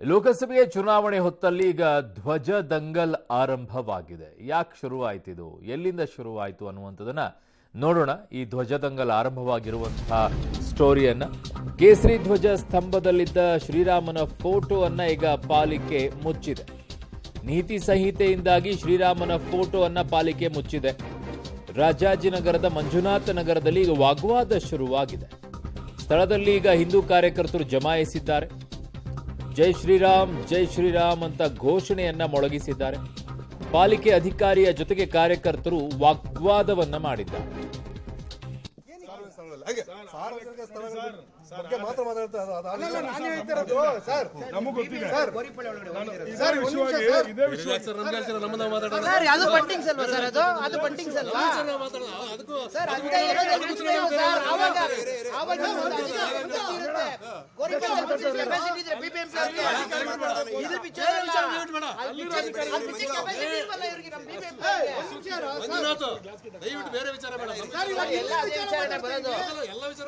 ಲೋಕಸಭೆಯ ಚುನಾವಣೆ ಹೊತ್ತಲ್ಲಿ ಈಗ ಧ್ವಜ ದಂಗಲ್ ಆರಂಭವಾಗಿದೆ. ಯಾಕೆ ಶುರುವಾಯಿತು, ಎಲ್ಲಿಂದ ಶುರುವಾಯಿತು ಅನ್ನುವಂಥದ್ದನ್ನ ನೋಡೋಣ. ಈ ಧ್ವಜ ದಂಗಲ್ ಆರಂಭವಾಗಿರುವಂತಹ ಸ್ಟೋರಿಯನ್ನ, ಕೇಸರಿ ಧ್ವಜ ಸ್ತಂಭದಲ್ಲಿದ್ದ ಶ್ರೀರಾಮನ ಫೋಟೋ ಅನ್ನ ಈಗ ಪಾಲಿಕೆ ಮುಚ್ಚಿದೆ. ನೀತಿ ಸಂಹಿತೆಯಿಂದಾಗಿ ಶ್ರೀರಾಮನ ಫೋಟೋ ಅನ್ನ ಪಾಲಿಕೆ ಮುಚ್ಚಿದೆ. ರಾಜಾಜಿನಗರದ ಮಂಜುನಾಥ ನಗರದಲ್ಲಿ ಈಗ ವಾಗ್ವಾದ ಶುರುವಾಗಿದೆ. ಸ್ಥಳದಲ್ಲಿ ಈಗ ಹಿಂದೂ ಕಾರ್ಯಕರ್ತರು ಜಮಾಯಿಸಿದ್ದಾರೆ. ಜೈ ಶ್ರೀರಾಮ್ ಅಂತ ಘೋಷಣೆಯನ್ನ ಮೊಳಗಿಸಿದ್ದಾರೆ. ಪಾಲಿಕೆ ಅಧಿಕಾರಿಯ ಜೊತೆಗೆ ಕಾರ್ಯಕರ್ತರು ವಾಗ್ವಾದವನ್ನ ಮಾಡಿದ್ದಾರೆ. ದಯವಿಟ್ಟು ಬೇರೆ ವಿಚಾರ ಬೇಡ. ಎಲ್ಲ ವಿಚಾರ